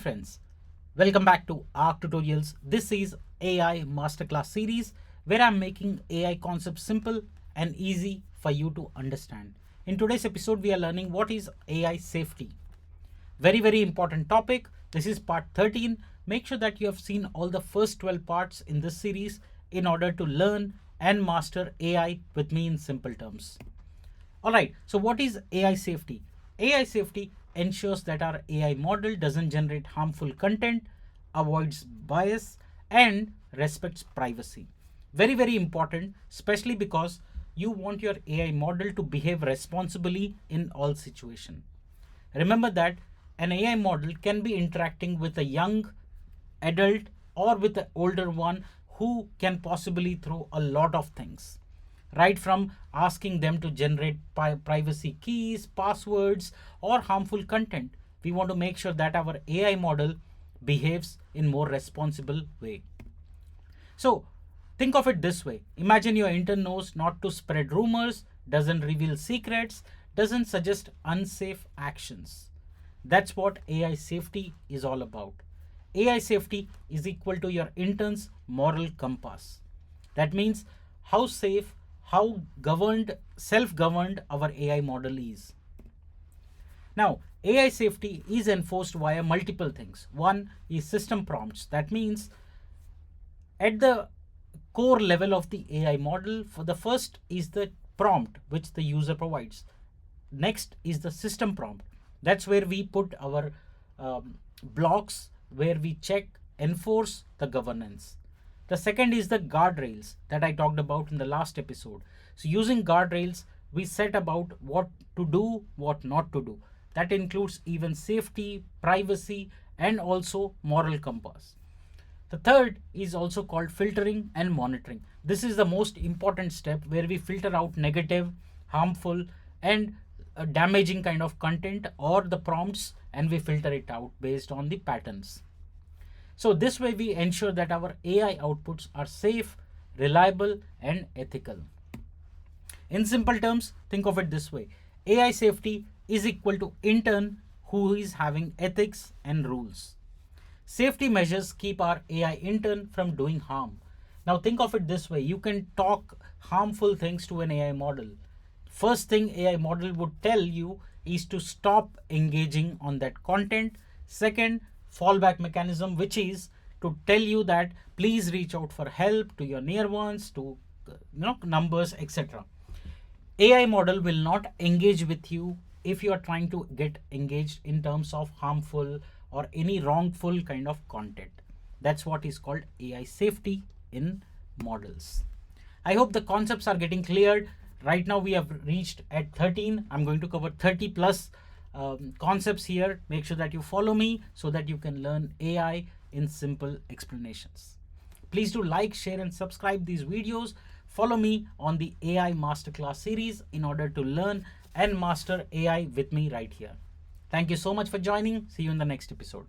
Friends, welcome back to Arc Tutorials. This is AI Masterclass series where I'm making AI concepts simple and easy for you to understand. In today's episode, we are learning what is AI safety. Very important topic. This is part 13. Make sure that you have seen all the first 12 parts in this series in order to learn and master AI with me in simple terms. Alright, so what is AI safety? AI safety ensures that our AI model doesn't generate harmful content, avoids bias, and respects privacy. Very important, especially because you want your AI model to behave responsibly in all situations. Remember that an AI model can be interacting with a young adult or with an older one who can possibly throw a lot of things, right from asking them to generate privacy keys, passwords, or harmful content. We want to make sure that our AI model behaves in more responsible way. So think of it this way. Imagine your intern knows not to spread rumors, doesn't reveal secrets, doesn't suggest unsafe actions. That's what AI safety is all about. AI safety is equal to your intern's moral compass. That means how safe, how governed, self-governed our AI model is. Now, AI safety is enforced via multiple things. One is system prompts. That means at the core level of the AI model, for the first is the prompt which the user provides. Next is the system prompt. That's where we put our blocks, where we check, enforce the governance. The second is the guardrails that I talked about in the last episode. So using guardrails, we set about what to do, what not to do. That includes even safety, privacy, and also moral compass. The third is also called filtering and monitoring. This is the most important step where we filter out negative, harmful, and damaging kind of content or the prompts, and we filter it out based on the patterns. So this way we ensure that our AI outputs are safe, reliable, and ethical. In simple terms, think of it this way. AI safety is equal to intern who is having ethics and rules. Safety measures keep our AI intern from doing harm. Now think of it this way. You can talk harmful things to an AI model. First thing AI model would tell you is to stop engaging on that content. Second, fallback mechanism, which is to tell you that please reach out for help to your near ones, to numbers, etc. AI model will not engage with you if you are trying to get engaged in terms of harmful or any wrongful kind of content. That's what is called AI safety in models. I hope the concepts are getting cleared. Right now we have reached at 13. I'm going to cover 30 plus concepts here. Make sure that you follow me so that you can learn AI in simple explanations. Please do like, share, and subscribe these videos. Follow me on the AI Masterclass series in order to learn and master AI with me right here. Thank you so much for joining. See you in the next episode.